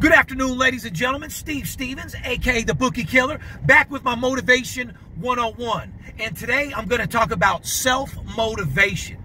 Good afternoon, ladies and gentlemen. Steve Stevens, aka the Bookie Killer, back with my Motivation 101. And today I'm going to talk about self-motivation.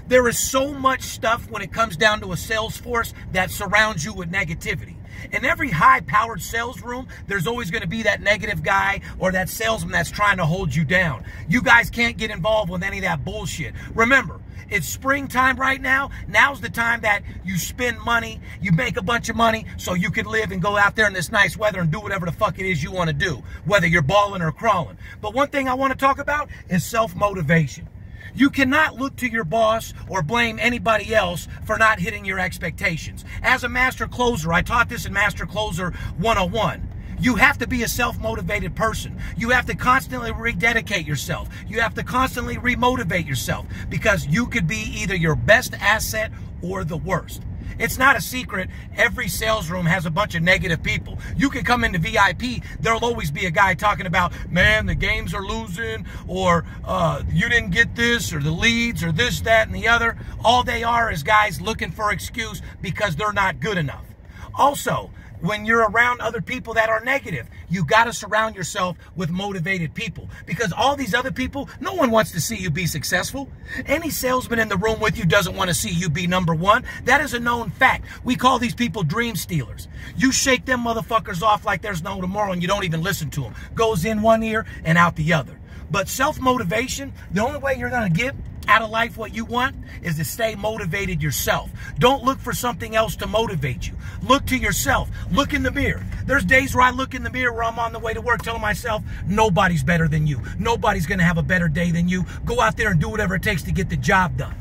There is so much stuff when it comes down to a sales force that surrounds you with negativity. In every high-powered sales room, there's always going to be that negative guy or that salesman that's trying to hold you down. You guys can't get involved with any of that bullshit. Remember, it's springtime right now. Now's the time that you spend money, you make a bunch of money so you can live and go out there in this nice weather and do whatever the fuck it is you want to do, whether you're balling or crawling. But one thing I want to talk about is self-motivation. You cannot look to your boss or blame anybody else for not hitting your expectations. As a master closer, I taught this in Master Closer 101. You have to be a self-motivated person. You have to constantly rededicate yourself. You have to constantly remotivate yourself because you could be either your best asset or the worst. It's not a secret. Every sales room has a bunch of negative people. You can come into VIP, there'll always be a guy talking about, man, the games are losing, or you didn't get this, or the leads, or this, that, and the other. All they are is guys looking for excuse because they're not good enough. Also, when you're around other people that are negative, you got to surround yourself with motivated people because all these other people, no one wants to see you be successful. Any salesman in the room with you doesn't want to see you be number one. That is a known fact. We call these people dream stealers. You shake them motherfuckers off like there's no tomorrow and you don't even listen to them. Goes in one ear and out the other. But self-motivation, the only way you're going to get out of life what you want is to stay motivated yourself. Don't look for something else to motivate you. Look to yourself. Look in the mirror. There's days where I look in the mirror where I'm on the way to work telling myself, nobody's better than you. Nobody's going to have a better day than you. Go out there and do whatever it takes to get the job done.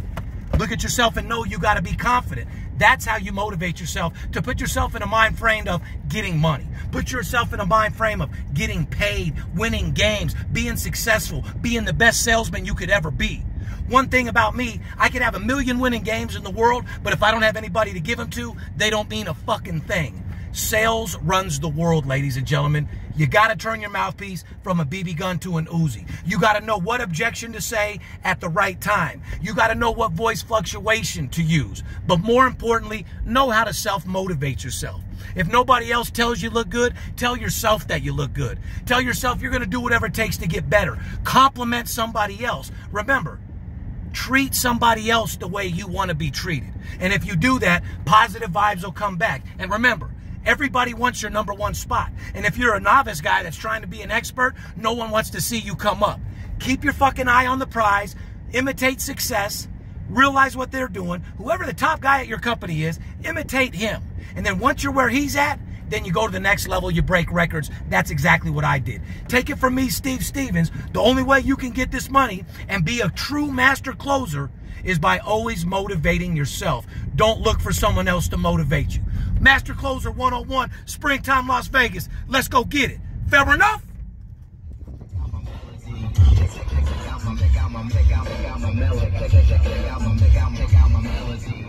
Look at yourself and know you got to be confident. That's how you motivate yourself, to put yourself in a mind frame of getting money. Put yourself in a mind frame of getting paid, winning games, being successful, being the best salesman you could ever be. One thing about me, I could have 1 million winning games in the world, but if I don't have anybody to give them to, they don't mean a fucking thing. Sales runs the world, ladies and gentlemen. You got to turn your mouthpiece from a BB gun to an Uzi. You got to know what objection to say at the right time. You got to know what voice fluctuation to use. But more importantly, know how to self-motivate yourself. If nobody else tells you look good, tell yourself that you look good. Tell yourself you're going to do whatever it takes to get better. Compliment somebody else. Remember, treat somebody else the way you want to be treated. And if you do that, positive vibes will come back. And remember, everybody wants your number one spot. And if you're a novice guy that's trying to be an expert, no one wants to see you come up. Keep your fucking eye on the prize. Imitate success. Realize what they're doing. Whoever the top guy at your company is, imitate him. And then once you're where he's at, then you go to the next level, you break records. That's exactly what I did. Take it from me, Steve Stevens. The only way you can get this money and be a true master closer is by always motivating yourself. Don't look for someone else to motivate you. Master Closer 101, Springtime, Las Vegas. Let's go get it. Fair enough? I'm a melody.